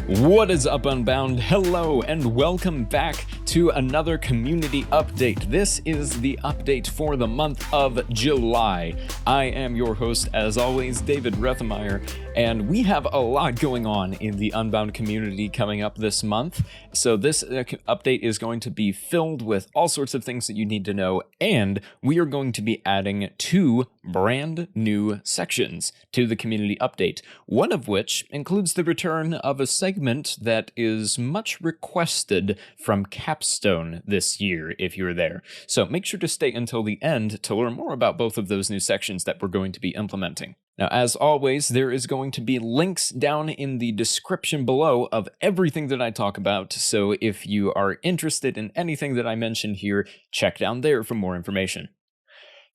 What is up, Unbound? Hello and welcome back to another community update. This is the update for the month of July. I am your host, as always, David Rethemeyer, and we have a lot going on in the Unbound community coming up this month. So this update is going to be filled with all sorts of things that you need to know, and we are going to be adding 2 brand new sections to the community update, one of which includes the return of a segment that is much requested from Capstone this year, if you're there. So make sure to stay until the end to learn more about both of those new sections that we're going to be implementing. Now, as always, there is going to be links down in the description below of everything that I talk about, so if you are interested in anything that I mentioned here, check down there for more information.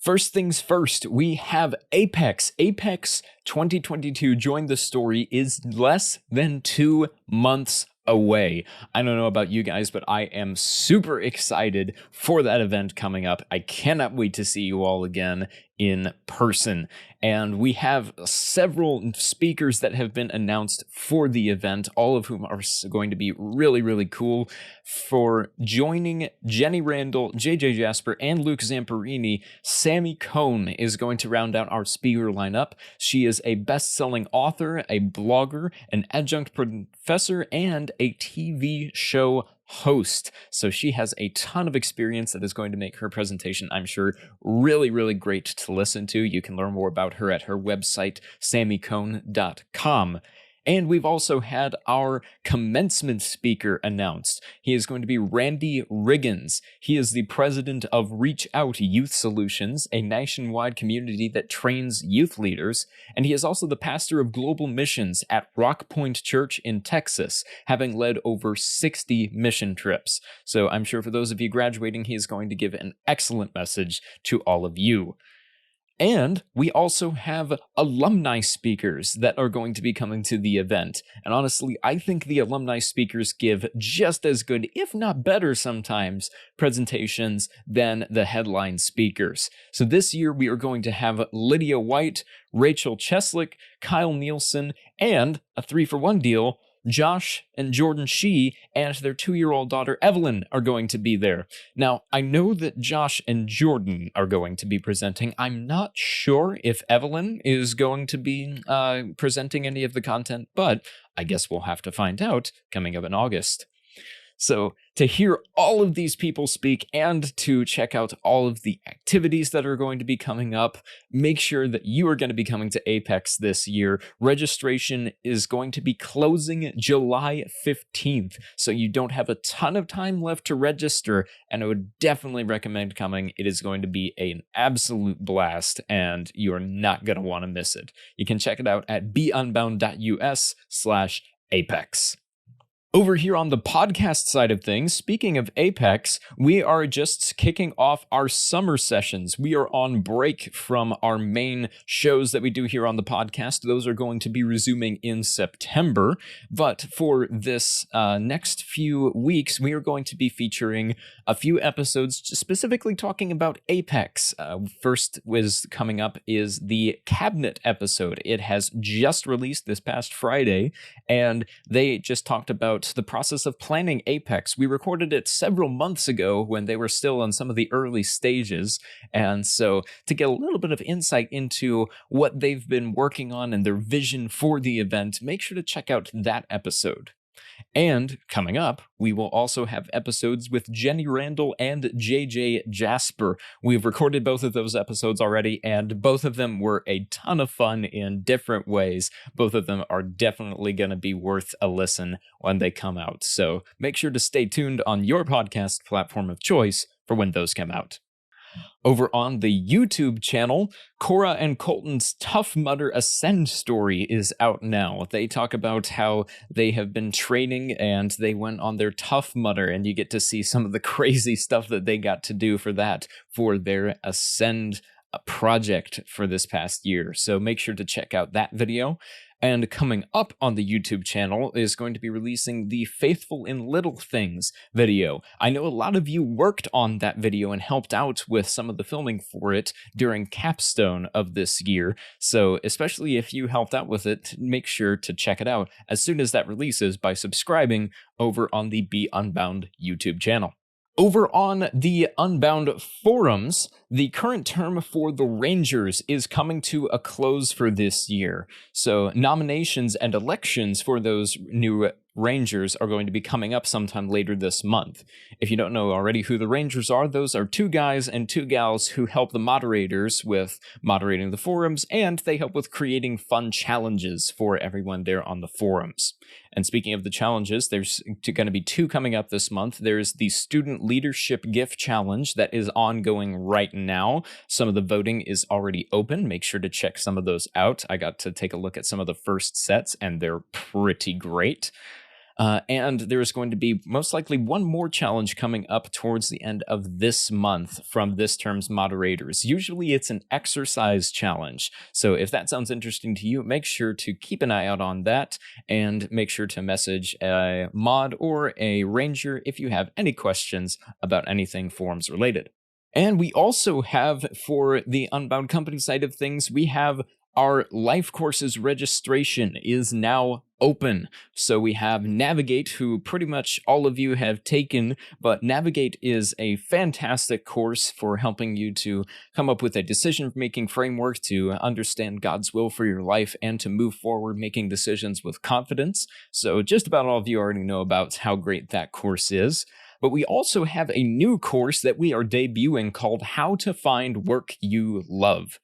First things first, we have Apex. Apex 2022 Join the Story is less than 2 months away. I don't know about you guys, but I am super excited for that event coming up. I cannot wait to see you all again in person. And we have several speakers that have been announced for the event, all of whom are going to be really, really cool. For joining Jenny Randall, JJ Jasper, and Luke Zamperini, Sammy Cohn is going to round out our speaker lineup. She is a best-selling author, a blogger, an adjunct professor, and a TV show host. So she has a ton of experience that is going to make her presentation, I'm sure, really, really great to listen to. You can learn more about her at her website, sammycohn.com. And we've also had our commencement speaker announced. He is going to be Randy Riggins. He is the president of Reach Out Youth Solutions, a nationwide community that trains youth leaders. And he is also the pastor of global missions at Rock Point Church in Texas, having led over 60 mission trips. So I'm sure for those of you graduating, he is going to give an excellent message to all of you. And we also have alumni speakers that are going to be coming to the event. And honestly, I think the alumni speakers give just as good, if not better sometimes, presentations than the headline speakers. So this year we are going to have Lydia White, Rachel Cheslick, Kyle Nielsen, and a 3-for-1 deal. Josh and Jordan Shee and their 2-year-old daughter Evelyn are going to be there. Now, I know that Josh and Jordan are going to be presenting. I'm not sure if Evelyn is going to be presenting any of the content, but I guess we'll have to find out coming up in August. So to hear all of these people speak and to check out all of the activities that are going to be coming up, make sure that you are going to be coming to Apex this year. Registration is going to be closing July 15th, so you don't have a ton of time left to register, and I would definitely recommend coming. It is going to be an absolute blast, and you're not going to want to miss it. You can check it out at beunbound.us/Apex. Over here on the podcast side of things, speaking of Apex, we are just kicking off our summer sessions. We are on break from our main shows that we do here on the podcast. Those are going to be resuming in September. But for this next few weeks, we are going to be featuring a few episodes specifically talking about Apex. First was coming up is the Cabinet episode. It has just released this past Friday, and they just talked about the process of planning Apex. We recorded it several months ago when they were still on some of the early stages, and so to get a little bit of insight into what they've been working on and their vision for the event, make sure to check out that episode. And coming up, we will also have episodes with Jenny Randall and JJ Jasper. We've recorded both of those episodes already, and both of them were a ton of fun in different ways. Both of them are definitely going to be worth a listen when they come out. So make sure to stay tuned on your podcast platform of choice for when those come out. Over on the YouTube channel, Cora and Colton's Tough Mudder Ascend story is out now. They talk about how they have been training and they went on their Tough Mudder, and you get to see some of the crazy stuff that they got to do for that, for their Ascend project for this past year. So make sure to check out that video. And coming up on the YouTube channel is going to be releasing the Faithful in Little Things video. I know a lot of you worked on that video and helped out with some of the filming for it during capstone of this year, so especially if you helped out with it, make sure to check it out as soon as that releases by subscribing over on the Be Unbound YouTube channel. Over on the Unbound forums, the current term for the Rangers is coming to a close for this year. So nominations and elections for those new Rangers are going to be coming up sometime later this month. If you don't know already who the Rangers are, those are 2 guys and 2 gals who help the moderators with moderating the forums, and they help with creating fun challenges for everyone there on the forums. And speaking of the challenges, there's going to be 2 coming up this month. There's the Student Leadership Gift Challenge that is ongoing right now. Some of the voting is already open. Make sure to check some of those out. I got to take a look at some of the first sets, and they're pretty great. And there's going to be most likely one more challenge coming up towards the end of this month from this term's moderators. Usually it's an exercise challenge. So if that sounds interesting to you, make sure to keep an eye out on that and make sure to message a mod or a ranger if you have any questions about anything forums related. And we also have, for the Unbound Company side of things, we have our life courses registration is now open. So we have Navigate, who pretty much all of you have taken, but Navigate is a fantastic course for helping you to come up with a decision-making framework to understand God's will for your life and to move forward making decisions with confidence. So just about all of you already know about how great that course is. But we also have a new course that we are debuting called How to Find Work You Love.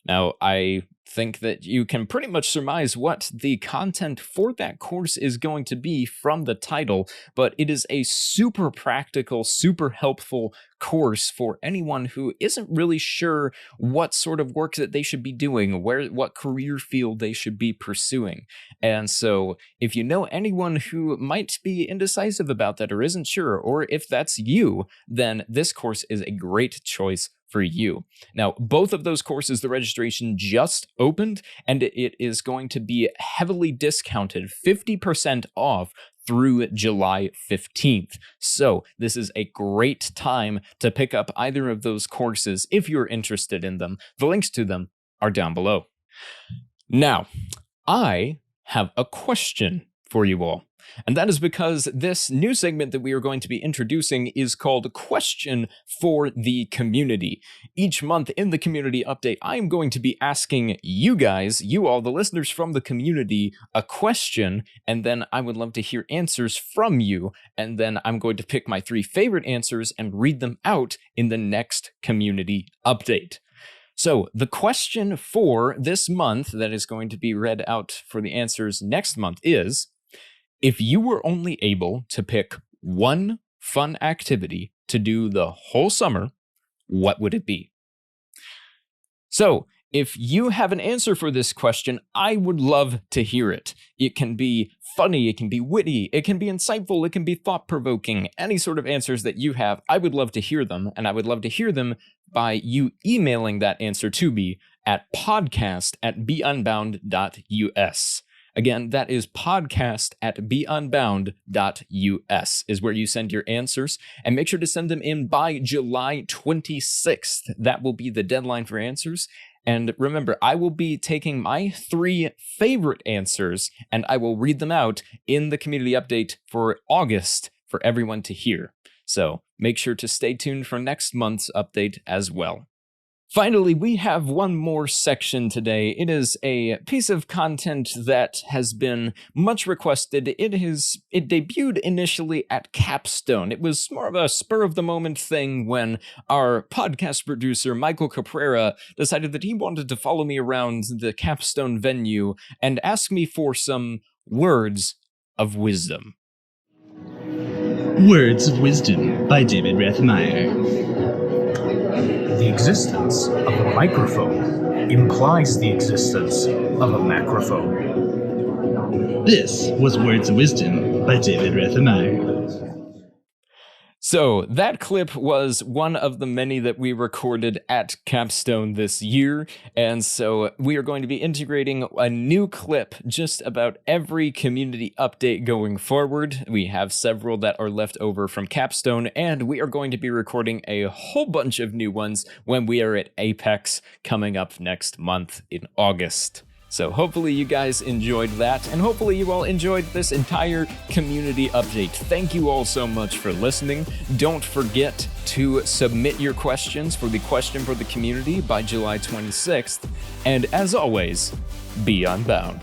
Now, I think that you can pretty much surmise what the content for that course is going to be from the title, but it is a super practical, super helpful course for anyone who isn't really sure what sort of work that they should be doing, what career field they should be pursuing. And so if you know anyone who might be indecisive about that or isn't sure, or if that's you, then this course is a great choice for you. Now, both of those courses, the registration just opened, and it is going to be heavily discounted, 50% off through July 15th. So this is a great time to pick up either of those courses if you're interested in them. The links to them are down below. Now, I have a question for you all. And that is because this new segment that we are going to be introducing is called Question for the Community. Each month in the community update, I'm going to be asking you guys, you all, the listeners from the community, a question, and then I would love to hear answers from you. And then I'm going to pick my 3 favorite answers and read them out in the next community update. So the question for this month that is going to be read out for the answers next month is, if you were only able to pick one fun activity to do the whole summer, what would it be? So, if you have an answer for this question, I would love to hear it. It can be funny, it can be witty, it can be insightful, it can be thought-provoking. Any sort of answers that you have, I would love to hear them, and I would love to hear them by you emailing that answer to me at podcast@beunbound.us. Again, that is podcast@beunbound.us is where you send your answers, and make sure to send them in by July 26th. That will be the deadline for answers. And remember, I will be taking my 3 favorite answers and I will read them out in the community update for August for everyone to hear. So make sure to stay tuned for next month's update as well. Finally, we have one more section today. It is a piece of content that has been much requested. It debuted initially at Capstone. It was more of a spur-of-the-moment thing when our podcast producer, Michael Caprera, decided that he wanted to follow me around the Capstone venue and ask me for some words of wisdom. Words of Wisdom by David Rathmeyer. The existence of a microphone implies the existence of a macrophone. This was Words of Wisdom by David Rathmeyer. So that clip was one of the many that we recorded at Capstone this year, and so we are going to be integrating a new clip just about every community update going forward. We have several that are left over from Capstone, and we are going to be recording a whole bunch of new ones when we are at Apex coming up next month in August. So hopefully you guys enjoyed that, and hopefully you all enjoyed this entire community update. Thank you all so much for listening. Don't forget to submit your questions for the Question for the Community by July 26th. And as always, be unbound.